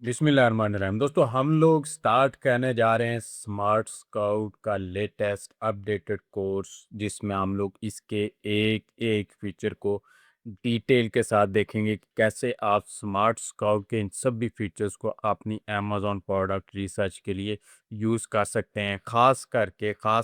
बिस्मिल्लाहिर्रहमानिर्रहीम। दोस्तों हम लोग स्टार्ट करने जा रहे हैं स्मार्ट स्काउट का लेटेस्ट अपडेटेड कोर्स, जिसमें हम लोग इसके एक एक फीचर को डिटेल के साथ देखेंगे कि कैसे आप स्मार्ट स्काउट के इन सभी फीचर्स को अपनी अमेज़न प्रोडक्ट रिसर्च के लिए यूज़ कर सकते हैं। ख़ास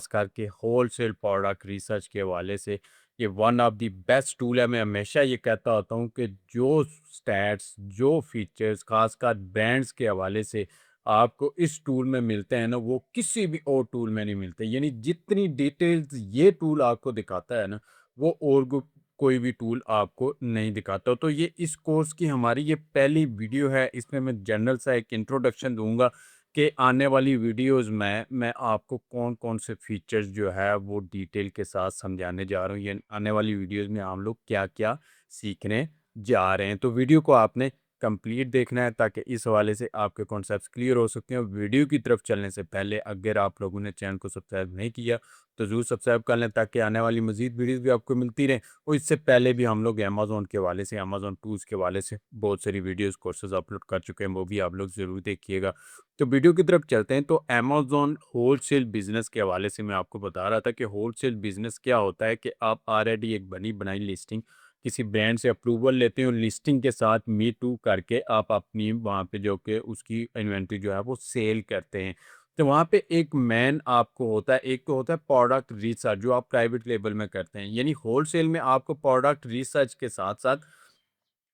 करके होलसेल प्रोडक्ट रिसर्च के हवाले से ये one of the best tool है। मैं हमेशा ये कहता होता हूँ कि जो स्टैट्स, जो फीचर्स खासकर ब्रांड्स के हवाले से आपको इस टूल में मिलते हैं ना, वो किसी भी और टूल में नहीं मिलते। यानी जितनी डिटेल्स ये टूल आपको दिखाता है ना, वो और कोई भी टूल आपको नहीं दिखाता। तो ये इस कोर्स की हमारी ये पहली वीडियो है। इसमें मैं जनरल सा एक इंट्रोडक्शन दूंगा कि आने वाली वीडियोस में मैं आपको कौन-कौन से फीचर्स जो है वो डिटेल के साथ समझाने जा रहा हूँ। ये आने वाली वीडियोस में हम लोग क्या-क्या सीखने जा रहे हैं। तो वीडियो को आपने कंप्लीट देखना है ताकि इस हवाले से आपके कॉन्सेप्ट्स क्लियर हो सकें। और वीडियो की तरफ चलने से पहले अगर आप लोगों ने चैनल को सब्सक्राइब नहीं किया तो ज़रूर सब्सक्राइब कर लें ताकि आने वाली मज़ीद वीडियोज़ भी आपको मिलती रहें। और इससे पहले भी हम लोग अमेज़न के हवाले से, अमेज़न टूल्स के हवाले से बहुत सारी वीडियोज़, कोर्सेज़ अपलोड कर चुके हैं, वो भी आप लोग ज़रूर देखिएगा। तो वीडियो की तरफ चलते हैं। तो अमेज़न होलसेल बिज़नेस के हवाले से मैं आपको बता रहा था कि होलसेल बिज़नेस क्या होता है कि आप ऑलरेडी एक बनी बनाई लिस्टिंग किसी ब्रांड से अप्रूवल लेते हैं और लिस्टिंग के साथ मी टू करके आप अपनी वहाँ पे जो कि उसकी इन्वेंट्री जो है वो सेल करते हैं। तो वहाँ पे एक मेन आपको होता है, एक तो होता है प्रोडक्ट रिसर्च जो आप प्राइवेट लेवल में करते हैं। यानी होलसेल में आपको प्रोडक्ट रिसर्च के साथ-साथ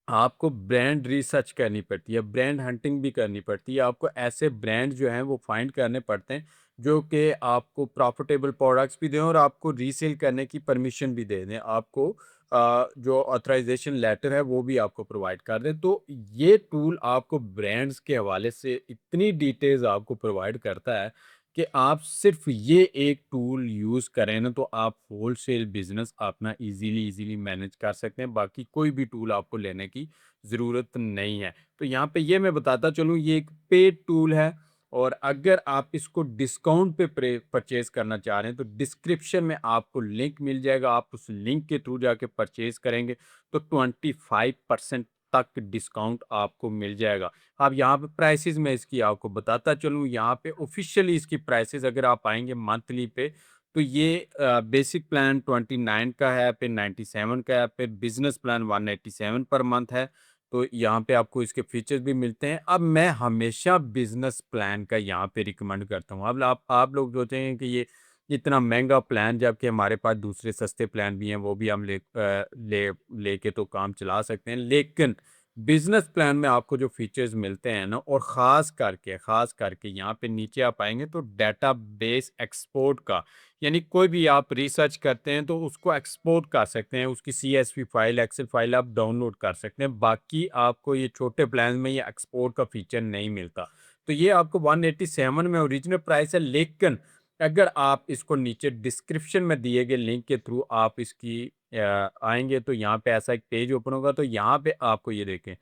आपको ब्रांड रिसर्च करनी पड़ती है, ब्रांड हंटिंग भी करनी पड़ती है। आपको ऐसे ब्रांड जो हैं वो फाइंड करने पड़ते हैं जो कि आपको प्रॉफिटेबल प्रोडक्ट्स भी दें और आपको रीसेल करने की परमिशन भी दे दें। आपको जो ऑथराइजेशन लेटर है वो भी आपको प्रोवाइड कर दें। तो ये टूल आपको ब्रांड्स के हवाले से इतनी डिटेल्स आपको प्रोवाइड करता है कि आप सिर्फ ये एक टूल यूज़ करें ना, तो आप होलसेल बिज़नेस अपना ईज़िली मैनेज कर सकते हैं। बाकी कोई भी टूल आपको लेने की ज़रूरत नहीं है। तो यहाँ पे ये मैं बताता चलूँ, ये एक पेड टूल है और अगर आप इसको डिस्काउंट पे परचेज़ करना चाह रहे हैं तो डिस्क्रिप्शन में आपको लिंक मिल जाएगा। आप उस लिंक के थ्रू जाके परचेज़ करेंगे तो 25% तक डिस्काउंट आपको मिल जाएगा। अब यहाँ पे प्राइसेज़ मैं इसकी आपको बताता चलूँ, यहाँ पे ऑफ़िशियली इसकी प्राइसेज़ अगर आप आएँगे मंथली पे, तो ये बेसिक प्लान 29 का है, फिर 97 का है, फिर बिज़नेस प्लान 187 पर मंथ है। तो यहाँ पे आपको इसके फीचर्स भी मिलते हैं। अब मैं हमेशा बिज़नेस प्लान का यहाँ पे रिकमेंड करता हूँ। अब आप लोग सोचेंगे कि ये इतना महँगा प्लान, जबकि हमारे पास दूसरे सस्ते प्लान भी हैं, वो भी हम लेके तो काम चला सकते हैं। लेकिन बिज़नेस प्लान में आपको जो फीचर्स मिलते हैं ना, और ख़ास करके यहाँ पे नीचे आप आएँगे तो डेटाबेस एक्सपोर्ट का, यानी कोई भी आप रिसर्च करते हैं तो उसको एक्सपोर्ट कर सकते हैं। उसकी सीएसवी फ़ाइल, एक्सेल फ़ाइल आप डाउनलोड कर सकते हैं। बाकी आपको ये छोटे प्लान में ये एक्सपोर्ट का फीचर नहीं मिलता। तो ये आपको 187 में ओरिजिनल प्राइस है, लेकिन अगर आप इसको नीचे डिस्क्रिप्शन में दिए गए लिंक के थ्रू आप इसकी आएँगे तो यहाँ पे ऐसा एक पेज ओपन होगा। तो यहाँ पे आपको ये देखें,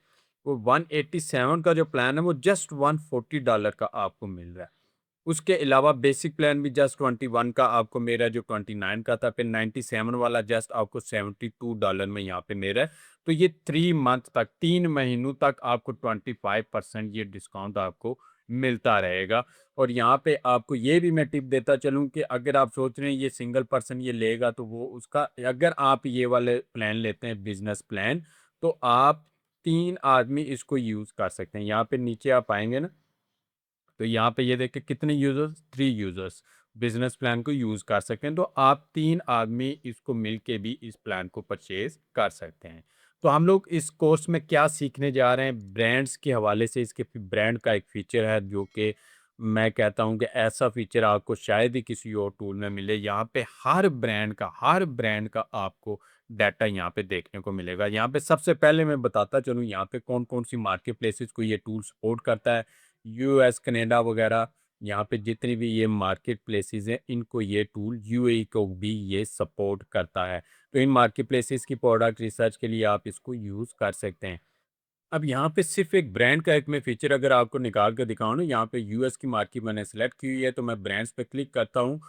वो 187 का जो प्लान है वो जस्ट $140 का आपको मिल रहा है। उसके अलावा बेसिक प्लान भी जस्ट 21 का आपको मेरा जो 29 का था, फिर 97 वाला जस्ट आपको $72 में यहाँ पे मेरा है। तो ये 3 मंथ तक, 3 महीनों तक आपको 25% ये डिस्काउंट आपको मिलता रहेगा। और यहाँ पे आपको ये भी मैं टिप देता चलूँ कि अगर आप सोच रहे हैं ये सिंगल पर्सन ये लेगा तो वो उसका, अगर आप ये वाले प्लान लेते हैं बिज़नेस प्लान, तो आप 3 आदमी इसको यूज़ कर सकते हैं। यहाँ पे नीचे आप आएँगे ना, तो यहाँ पे ये देखिए कितने यूज़र्स, 3 यूज़र्स बिज़नेस प्लान को यूज़ कर सकते हैं। तो आप 3 आदमी इसको मिल के भी इस प्लान को परचेज़ कर सकते हैं। तो हम लोग इस कोर्स में क्या सीखने जा रहे हैं, ब्रांड्स के हवाले से इसके ब्रांड का एक फ़ीचर है जो कि मैं कहता हूँ कि ऐसा फ़ीचर आपको शायद ही किसी और टूल में मिले। यहाँ पे हर ब्रांड का आपको डाटा यहाँ पे देखने को मिलेगा। यहाँ पे सबसे पहले मैं बताता चलूँ यहाँ पे कौन-कौन सी मार्केट प्लेसेस को ये टूल सपोर्ट करता है। यूएस, कनाडा वगैरह, यहाँ पे जितनी भी ये मार्केट प्लेसेस हैं, इनको ये टूल यूएई को भी ये सपोर्ट करता है। तो इन मार्केट प्लेसेस की प्रोडक्ट रिसर्च के लिए आप इसको यूज़ कर सकते हैं। अब यहाँ पे सिर्फ़ एक ब्रांड का एक मैं फ़ीचर अगर आपको निकाल के दिखाऊँ ना, यहाँ पे यूएस की मार्केट मैंने सेलेक्ट की हुई है, तो मैं ब्रांड्स पे क्लिक करता हूँ,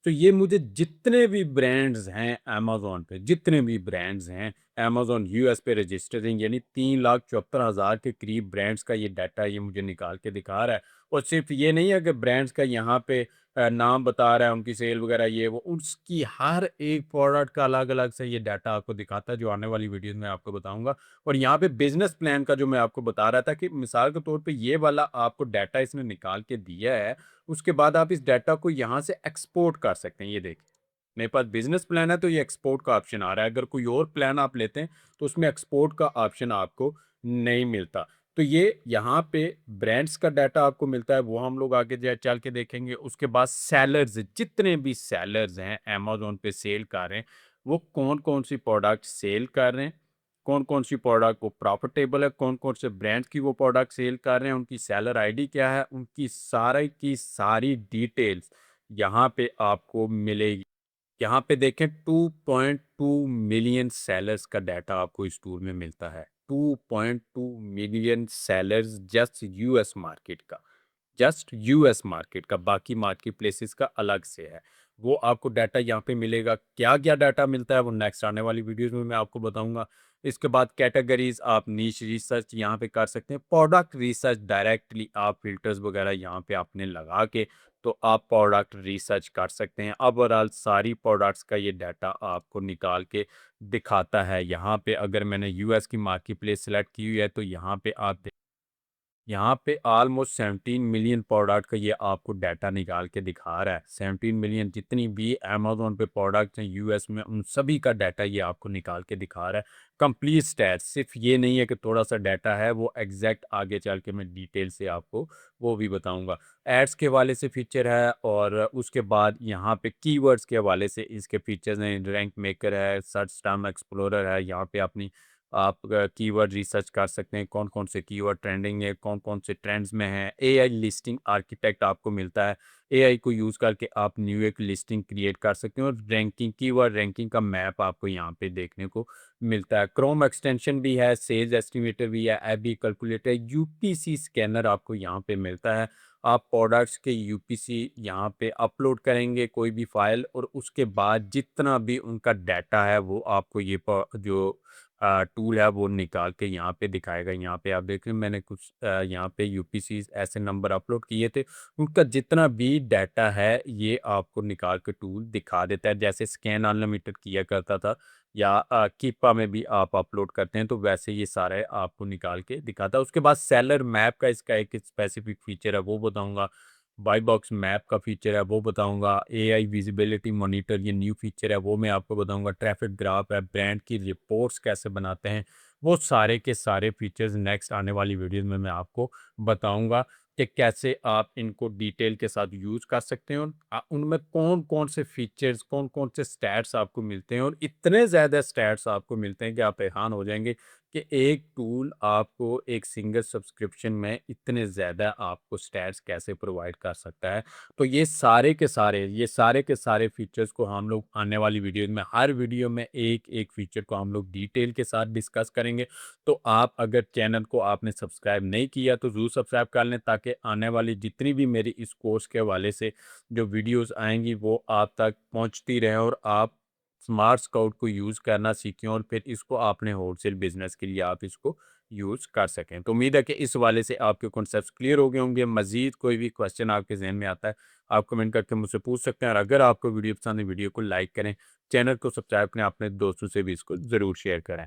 तो ये मुझे जितने भी ब्रांड्स हैं अमेज़न पे, जितने भी ब्रांड्स हैं अमेज़न यूएस पे रजिस्टर्ड हैं, यानी 3,74,000 के करीब ब्रांड्स का ये डाटा ये मुझे निकाल के दिखा रहा है। और सिर्फ ये नहीं है कि ब्रांड्स का यहाँ पे नाम बता रहा है, उनकी सेल वगैरह ये वो, उसकी हर एक प्रोडक्ट का अलग-अलग से ये डाटा आपको दिखाता है, जो आने वाली वीडियोज़ में आपको बताऊँगा। और यहाँ पे बिज़नेस प्लान का जो मैं आपको बता रहा था कि मिसाल के तौर पे ये वाला आपको डाटा इसने निकाल के दिया है, उसके बाद आप इस डाटा को यहाँ से एक्सपोर्ट कर सकते हैं। ये देखिए, मेरे पास बिज़नेस प्लान है तो ये एक्सपोर्ट का ऑप्शन आ रहा है। अगर कोई और प्लान आप लेते हैं, तो उसमें एक्सपोर्ट का ऑप्शन आपको नहीं मिलता। तो ये यहाँ पे ब्रांड्स का डाटा आपको मिलता है, वो हम लोग आगे चल के देखेंगे। उसके बाद सेलर्स, जितने भी सेलर्स हैं अमेज़न पे सेल कर रहे हैं, वो कौन-कौन सी प्रोडक्ट सेल कर रहे हैं, कौन-कौन सी प्रोडक्ट वो प्रॉफिटेबल है, कौन-कौन से ब्रांड्स की वो प्रोडक्ट सेल कर रहे हैं, उनकी सेलर आईडी क्या है, उनकी सारी की सारी डिटेल्स यहाँ पे आपको मिलेगी। यहाँ पे देखें 2.2 मिलियन सेलर्स का डाटा आपको इस टूल में मिलता है। 2.2 million sellers just US market का। जस्ट यूएस मार्केट का, बाकी मार्केट प्लेसेस का अलग से है। वो आपको डाटा यहाँ पे मिलेगा। क्या-क्या डाटा मिलता है वो नेक्स्ट आने वाली वीडियोज़ में मैं आपको बताऊँगा। इसके बाद कैटेगरीज़, आप नीश रिसर्च यहाँ पे कर सकते हैं। प्रोडक्ट रिसर्च डायरेक्टली आप फ़िल्टर्स वगैरह यहाँ पे आपने लगा के तो आप प्रोडक्ट रिसर्च कर सकते हैं। ओवरऑल सारी प्रोडक्ट्स का ये डाटा आपको निकाल के दिखाता है। यहाँ पे अगर मैंने यूएस की मार्केट प्लेस सेलेक्ट की हुई है तो यहाँ पे ऑलमोस्ट 17 मिलियन प्रोडक्ट का ये आपको डाटा निकाल के दिखा रहा है। 17 मिलियन जितनी भी अमेज़न पे प्रोडक्ट्स हैं यूएस में, उन सभी का डाटा ये आपको निकाल के दिखा रहा है। कंप्लीट स्टैट्स, सिर्फ ये नहीं है कि थोड़ा-सा डाटा है, वो एग्ज़ैक्ट आगे चल के मैं डिटेल से आपको वो भी बताऊँगा। एड्स के हवाले से फीचर है और उसके बाद यहाँ पे कीवर्ड्स के हवाले से इसके फीचर्स हैं। रैंक मेकर है, सर्च टर्म एक्सप्लोरर है, यहाँ पे अपनी आप कीवर्ड रिसर्च कर सकते हैं, कौन-कौन से कीवर्ड ट्रेंडिंग है, कौन-कौन से ट्रेंड्स में हैं। एआई लिस्टिंग आर्किटेक्ट आपको मिलता है। एआई को यूज़ करके आप न्यू एक लिस्टिंग क्रिएट कर सकते हैं और रैंकिंग, कीवर्ड रैंकिंग का मैप आपको यहाँ पे देखने को मिलता है। क्रोम एक्सटेंशन भी है, सेल्स एस्टिमेटर भी है, एबी कैलकुलेटर, यूपीसी स्कैनर आपको यहाँ पे मिलता है। आप प्रोडक्ट्स के यूपीसी यहाँ पे अपलोड करेंगे कोई भी फाइल, और उसके बाद जितना भी उनका डाटा है वो आपको ये जो टूल है वो निकाल के यहाँ पे दिखाएगा। यहाँ पे आप देख रहे हैं, मैंने कुछ यहाँ पे यूपीसी ऐसे नंबर अपलोड किए थे, उनका जितना भी डाटा है ये आपको निकाल के टूल दिखा देता है। जैसे स्कैन अनलिमिटेड किया करता था, या कीपा में भी आप अपलोड करते हैं, तो वैसे ये सारे आपको निकाल के दिखाता है। उसके बाद सेलर मैप का इसका एक स्पेसिफिक फीचर है, वो बताऊंगा। बाई बॉक्स मैप का फीचर है वो बताऊंगा। एआई विजिबिलिटी मॉनिटर, ये न्यू फीचर है, वो मैं आपको बताऊंगा। ट्रैफिक ग्राफ है, ब्रांड की रिपोर्ट्स कैसे बनाते हैं, वो सारे के सारे फीचर्स नेक्स्ट आने वाली वीडियोस में मैं आपको बताऊंगा कि कैसे आप इनको डिटेल के साथ यूज़ कर सकते हैं, और उनमें कौन-कौन से फीचर्स, कौन-कौन से स्टैट्स आपको मिलते हैं। और इतने ज़्यादा स्टैट्स आपको मिलते हैं कि आप हैरान हो जाएँगे कि एक टूल आपको एक सिंगल सब्सक्रिप्शन में इतने ज़्यादा आपको स्टैट्स कैसे प्रोवाइड कर सकता है। तो ये सारे के सारे फीचर्स को हम लोग आने वाली वीडियोज़ में, हर वीडियो में एक-एक फीचर को हम लोग डिटेल के साथ डिस्कस करेंगे। तो आप अगर चैनल को आपने सब्सक्राइब नहीं किया तो ज़रूर सब्सक्राइब कर लें, ताकि आने वाली जितनी भी मेरी इस कोर्स के हवाले से जो वीडियोज़ आएँगी वो आप तक पहुँचती रहें, और आप स्मार्ट स्काउट को यूज़ करना सीखें, और फिर इसको अपने होलसेल बिज़नेस के लिए आप इसको यूज़ कर सकें। तो उम्मीद है कि इस हवाले से आपके कॉन्सेप्ट्स क्लियर हो गए होंगे। मज़ीद कोई भी क्वेश्चन आपके ज़हन में आता है, आप कमेंट करके मुझसे पूछ सकते हैं, और अगर आपको वीडियो पसंद है, वीडियो को लाइक करें, चैनल को सब्सक्राइब करें, अपने दोस्तों से भी इसको ज़रूर शेयर करें।